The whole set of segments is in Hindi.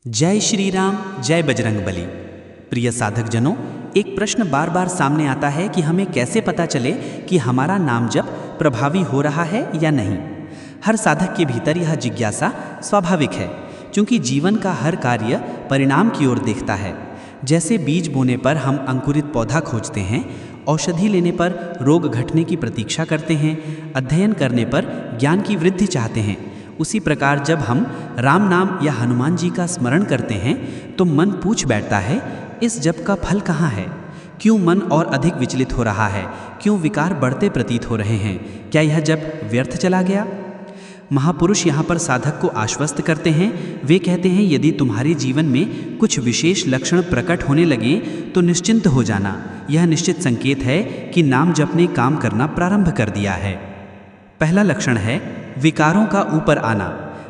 जय श्री राम, जय बजरंगबली। प्रिय साधक जनों, एक प्रश्न बार बार सामने आता है कि हमें कैसे पता चले कि हमारा नाम जप प्रभावी हो रहा है या नहीं। हर साधक के भीतर यह जिज्ञासा स्वाभाविक है, क्योंकि जीवन का हर कार्य परिणाम की ओर देखता है। जैसे बीज बोने पर हम अंकुरित पौधा खोजते हैं, औषधि लेने पर रोग घटने की प्रतीक्षा करते हैं, अध्ययन करने पर ज्ञान की वृद्धि चाहते हैं, उसी प्रकार जब हम राम नाम या हनुमान जी का स्मरण करते हैं तो मन पूछ बैठता है, इस जप का फल कहाँ है? क्यों मन और अधिक विचलित हो रहा है? क्यों विकार बढ़ते प्रतीत हो रहे हैं? क्या यह जप व्यर्थ चला गया? महापुरुष यहाँ पर साधक को आश्वस्त करते हैं। वे कहते हैं, यदि तुम्हारे जीवन में कुछ विशेष लक्षण प्रकट होने लगे तो निश्चिंत हो जाना। यह निश्चित संकेत है कि नाम जप ने काम करना प्रारंभ कर दिया है। पहला लक्षण है विकारों का ऊपर आना।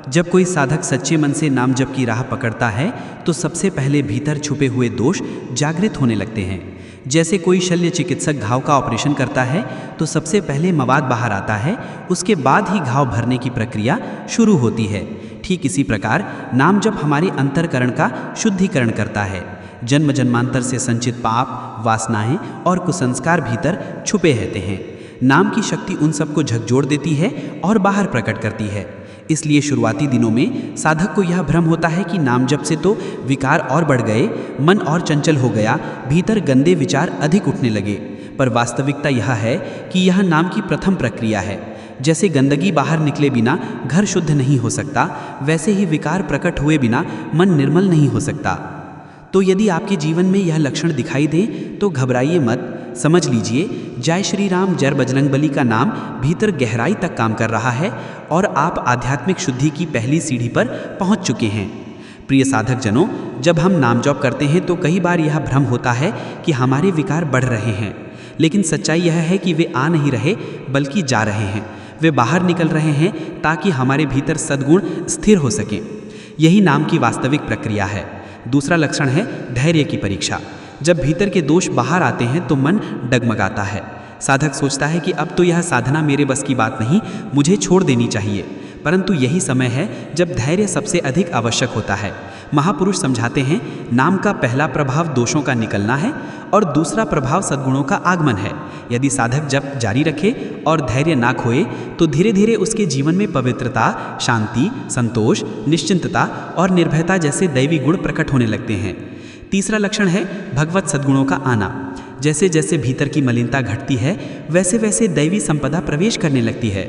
जब कोई साधक सच्चे मन से नाम जप की राह पकड़ता है तो सबसे पहले भीतर छुपे हुए दोष जागृत होने लगते हैं। जैसे कोई शल्य चिकित्सक घाव का ऑपरेशन करता है तो सबसे पहले मवाद बाहर आता है, उसके बाद ही घाव भरने की प्रक्रिया शुरू होती है। ठीक इसी प्रकार नाम जप हमारे अंतःकरण का शुद्धिकरण करता है। जन्म जन्मांतर से संचित पाप, वासनाएं और कुसंस्कार भीतर छुपे रहते हैं। नाम की शक्ति उन सबको झकझोर देती है और बाहर प्रकट करती है। इसलिए शुरुआती दिनों में साधक को यह भ्रम होता है कि नाम जप से तो विकार और बढ़ गए, मन और चंचल हो गया, भीतर गंदे विचार अधिक उठने लगे। पर वास्तविकता यह है कि यह नाम की प्रथम प्रक्रिया है। जैसे गंदगी बाहर निकले बिना घर शुद्ध नहीं हो सकता, वैसे ही विकार प्रकट हुए बिना मन निर्मल नहीं हो सकता। तो यदि आपके जीवन में यह लक्षण दिखाई दे तो घबराइए मत। समझ लीजिए, जय श्री राम जय बजरंगबली का नाम भीतर गहराई तक काम कर रहा है और आप आध्यात्मिक शुद्धि की पहली सीढ़ी पर पहुंच चुके हैं। प्रिय साधक जनों, जब हम नाम जप करते हैं तो कई बार यह भ्रम होता है कि हमारे विकार बढ़ रहे हैं, लेकिन सच्चाई यह है कि वे आ नहीं रहे बल्कि जा रहे हैं। वे बाहर निकल रहे हैं ताकि हमारे भीतर सद्गुण स्थिर हो सकें। यही नाम की वास्तविक प्रक्रिया है। दूसरा लक्षण है धैर्य की परीक्षा। जब भीतर के दोष बाहर आते हैं तो मन डगमगाता है। साधक सोचता है कि अब तो यह साधना मेरे बस की बात नहीं, मुझे छोड़ देनी चाहिए। परंतु यही समय है जब धैर्य सबसे अधिक आवश्यक होता है। महापुरुष समझाते हैं, नाम का पहला प्रभाव दोषों का निकलना है और दूसरा प्रभाव सद्गुणों का आगमन है। यदि साधक जप जारी रखे और धैर्य ना खोए तो धीरे धीरे उसके जीवन में पवित्रता, शांति, संतोष, निश्चिंतता और निर्भयता जैसे दैवी गुण प्रकट होने लगते हैं। तीसरा लक्षण है भगवत सद्गुणों का आना। जैसे जैसे भीतर की मलिनता घटती है वैसे वैसे दैवी संपदा प्रवेश करने लगती है।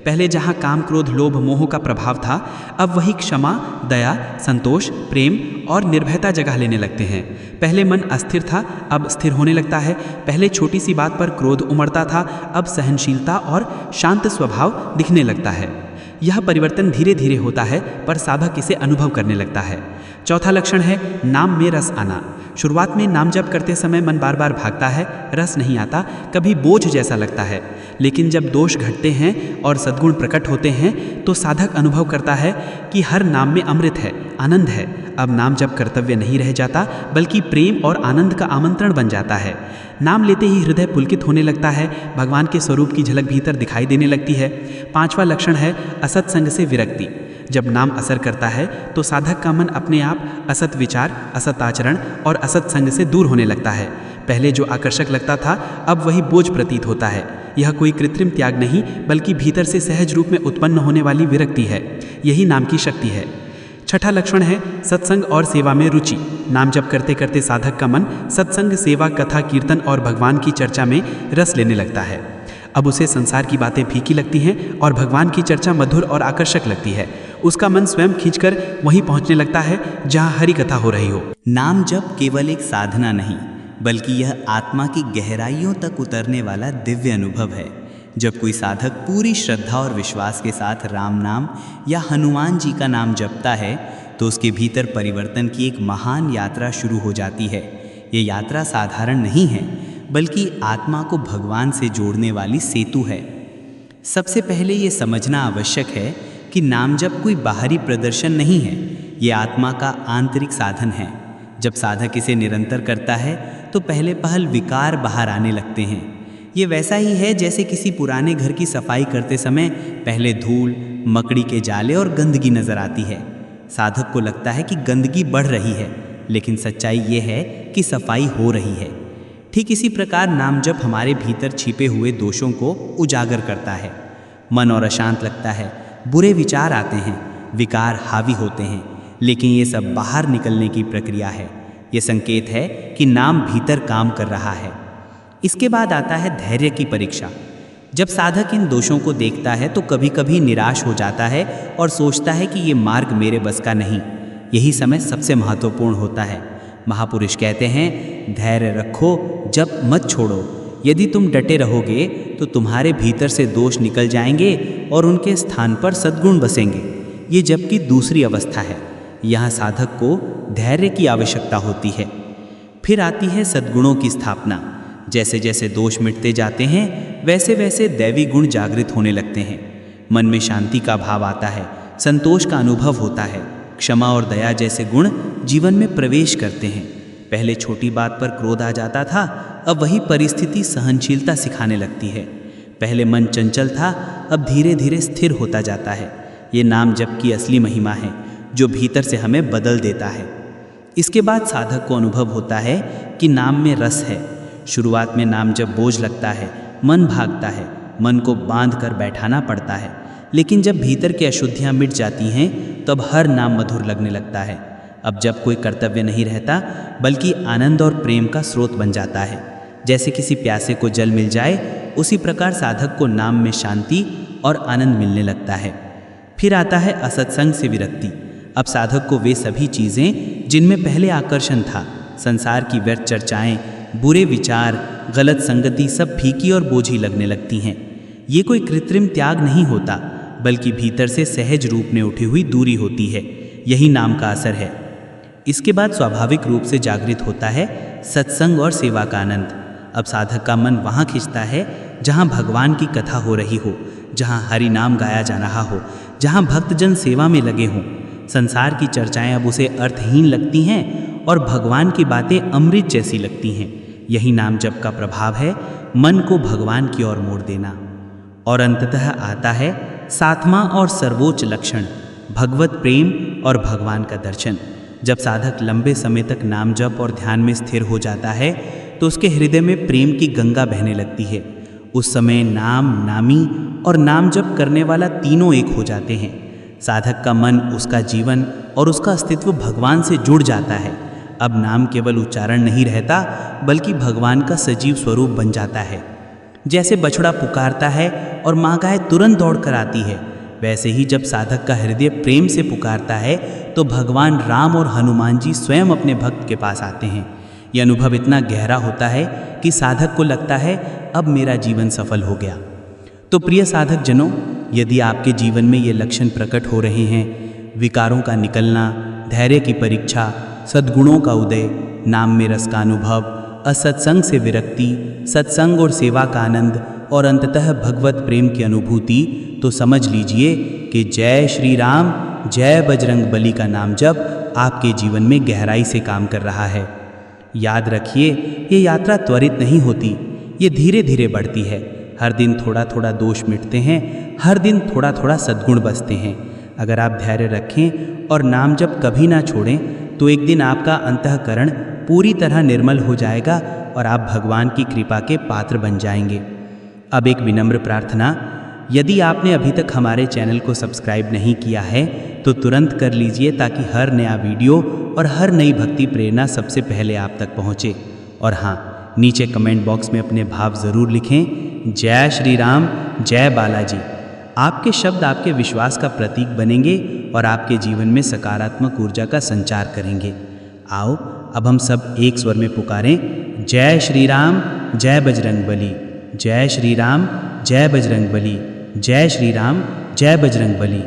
पहले जहाँ काम, क्रोध, लोभ, मोह का प्रभाव था, अब वही क्षमा, दया, संतोष, प्रेम और निर्भयता जगह लेने लगते हैं। पहले मन अस्थिर था, अब स्थिर होने लगता है। पहले छोटी सी बात पर क्रोध उमड़ता था, अब सहनशीलता और शांत स्वभाव दिखने लगता है। यह परिवर्तन धीरे धीरे होता है, पर साधक इसे अनुभव करने लगता है। चौथा लक्षण है नाम में रस आना। शुरुआत में नाम जप करते समय मन बार बार भागता है, रस नहीं आता, कभी बोझ जैसा लगता है। लेकिन जब दोष घटते हैं और सद्गुण प्रकट होते हैं तो साधक अनुभव करता है कि हर नाम में अमृत है, आनंद है। अब नाम जप कर्तव्य नहीं रह जाता, बल्कि प्रेम और आनंद का आमंत्रण बन जाता है। नाम लेते ही हृदय पुलकित होने लगता है, भगवान के स्वरूप की झलक भीतर दिखाई देने लगती है। पांचवा लक्षण है असत संग से विरक्ति। जब नाम असर करता है तो साधक का मन अपने आप असत विचार, असत आचरण और असत संग से दूर होने लगता है। पहले जो आकर्षक लगता था अब वही बोझ प्रतीत होता है। यह कोई कृत्रिम त्याग नहीं, बल्कि भीतर से सहज रूप में उत्पन्न होने वाली विरक्ति है। यही नाम की शक्ति है। छठा लक्षण है सत्संग और सेवा में रुचि। नाम जप करते करते साधक का मन सत्संग, सेवा, कथा, कीर्तन और भगवान की चर्चा में रस लेने लगता है। अब उसे संसार की बातें फीकी लगती हैं और भगवान की चर्चा मधुर और आकर्षक लगती है। उसका मन स्वयं खींचकर वहीं पहुंचने लगता है जहां हरि कथा हो रही हो। नाम जप केवल एक साधना नहीं, बल्कि यह आत्मा की गहराइयों तक उतरने वाला दिव्य अनुभव है। जब कोई साधक पूरी श्रद्धा और विश्वास के साथ राम नाम या हनुमान जी का नाम जपता है तो उसके भीतर परिवर्तन की एक महान यात्रा शुरू हो जाती है। ये यात्रा साधारण नहीं है, बल्कि आत्मा को भगवान से जोड़ने वाली सेतु है। सबसे पहले ये समझना आवश्यक है कि नाम जप कोई बाहरी प्रदर्शन नहीं है, ये आत्मा का आंतरिक साधन है। जब साधक इसे निरंतर करता है तो पहले पहल विकार बाहर आने लगते हैं। ये वैसा ही है जैसे किसी पुराने घर की सफाई करते समय पहले धूल, मकड़ी के जाले और गंदगी नजर आती है। साधक को लगता है कि गंदगी बढ़ रही है, लेकिन सच्चाई ये है कि सफाई हो रही है। ठीक इसी प्रकार नाम जप हमारे भीतर छिपे हुए दोषों को उजागर करता है। मन और अशांत लगता है, बुरे विचार आते हैं, विकार हावी होते हैं, लेकिन ये सब बाहर निकलने की प्रक्रिया है। ये संकेत है कि नाम भीतर काम कर रहा है। इसके बाद आता है धैर्य की परीक्षा। जब साधक इन दोषों को देखता है तो कभी कभी निराश हो जाता है और सोचता है कि ये मार्ग मेरे बस का नहीं। यही समय सबसे महत्वपूर्ण होता है। महापुरुष कहते हैं, धैर्य रखो, जप मत छोड़ो। यदि तुम डटे रहोगे तो तुम्हारे भीतर से दोष निकल जाएंगे और उनके स्थान पर सद्गुण बसेंगे। ये जप की दूसरी अवस्था है। यहाँ साधक को धैर्य की आवश्यकता होती है। फिर आती है सद्गुणों की स्थापना। जैसे जैसे दोष मिटते जाते हैं वैसे वैसे दैवी गुण जागृत होने लगते हैं। मन में शांति का भाव आता है, संतोष का अनुभव होता है, क्षमा और दया जैसे गुण जीवन में प्रवेश करते हैं। पहले छोटी बात पर क्रोध आ जाता था, अब वही परिस्थिति सहनशीलता सिखाने लगती है। पहले मन चंचल था, अब धीरे धीरे स्थिर होता जाता है। ये नाम जप की असली महिमा है जो भीतर से हमें बदल देता है। इसके बाद साधक को अनुभव होता है कि नाम में रस है। शुरुआत में नाम जब बोझ लगता है, मन भागता है, मन को बांध कर बैठाना पड़ता है, लेकिन जब भीतर की अशुद्धियाँ मिट जाती हैं तब हर नाम मधुर लगने लगता है। अब जब कोई कर्तव्य नहीं रहता बल्कि आनंद और प्रेम का स्रोत बन जाता है। जैसे किसी प्यासे को जल मिल जाए, उसी प्रकार साधक को नाम में शांति और आनंद मिलने लगता है। फिर आता है असत्संग से विरक्ति। अब साधक को वे सभी चीज़ें जिनमें पहले आकर्षण था, संसार की व्यर्थ चर्चाएं, बुरे विचार, गलत संगति सब फीकी और बोझी लगने लगती हैं। ये कोई कृत्रिम त्याग नहीं होता, बल्कि भीतर से सहज रूप में उठी हुई दूरी होती है। यही नाम का असर है। इसके बाद स्वाभाविक रूप से जागृत होता है सत्संग और सेवा का आनंद। अब साधक का मन वहाँ खिंचता है जहाँ भगवान की कथा हो रही हो, जहाँ हरि नाम गाया जा रहा हो, जहाँ भक्तजन सेवा में लगे हों। संसार की चर्चाएं अब उसे अर्थहीन लगती हैं और भगवान की बातें अमृत जैसी लगती हैं। यही नाम जप का प्रभाव है, मन को भगवान की ओर मोड़ देना। और अंततः आता है सातवां और सर्वोच्च लक्षण, भगवत प्रेम और भगवान का दर्शन। जब साधक लंबे समय तक नाम जप और ध्यान में स्थिर हो जाता है तो उसके हृदय में प्रेम की गंगा बहने लगती है। उस समय नाम, नामी और नाम जप करने वाला तीनों एक हो जाते हैं। साधक का मन, उसका जीवन और उसका अस्तित्व भगवान से जुड़ जाता है। अब नाम केवल उच्चारण नहीं रहता बल्कि भगवान का सजीव स्वरूप बन जाता है। जैसे बछड़ा पुकारता है और माँ गाय तुरंत दौड़ कर आती है, वैसे ही जब साधक का हृदय प्रेम से पुकारता है तो भगवान राम और हनुमान जी स्वयं अपने भक्त के पास आते हैं। यह अनुभव इतना गहरा होता है कि साधक को लगता है अब मेरा जीवन सफल हो गया। तो प्रिय साधक जनों, यदि आपके जीवन में ये लक्षण प्रकट हो रहे हैं, विकारों का निकलना, धैर्य की परीक्षा, सद्गुणों का उदय, नाम में रस का अनुभव, असत्संग से विरक्ति, सत्संग और सेवा का आनंद और अंततः भगवत प्रेम की अनुभूति, तो समझ लीजिए कि जय श्री राम, जय बजरंग बली का नाम जप आपके जीवन में गहराई से काम कर रहा है। याद रखिए, ये यात्रा त्वरित नहीं होती, ये धीरे धीरे बढ़ती है। हर दिन थोड़ा थोड़ा दोष मिटते हैं, हर दिन थोड़ा थोड़ा सद्गुण बसते हैं। अगर आप धैर्य रखें और नाम जप कभी ना छोड़ें तो एक दिन आपका अंतःकरण पूरी तरह निर्मल हो जाएगा और आप भगवान की कृपा के पात्र बन जाएंगे। अब एक विनम्र प्रार्थना, यदि आपने अभी तक हमारे चैनल को सब्सक्राइब नहीं किया है तो तुरंत कर लीजिए ताकि हर नया वीडियो और हर नई भक्ति प्रेरणा सबसे पहले आप तक पहुँचे। और हाँ, नीचे कमेंट बॉक्स में अपने भाव ज़रूर लिखें। जय श्री राम, जय बालाजी। आपके शब्द आपके विश्वास का प्रतीक बनेंगे और आपके जीवन में सकारात्मक ऊर्जा का संचार करेंगे। आओ अब हम सब एक स्वर में पुकारें, जय श्री राम, जय बजरंग बली। जय श्री राम, जय बजरंग बली। जय श्री राम, जय बजरंग बली।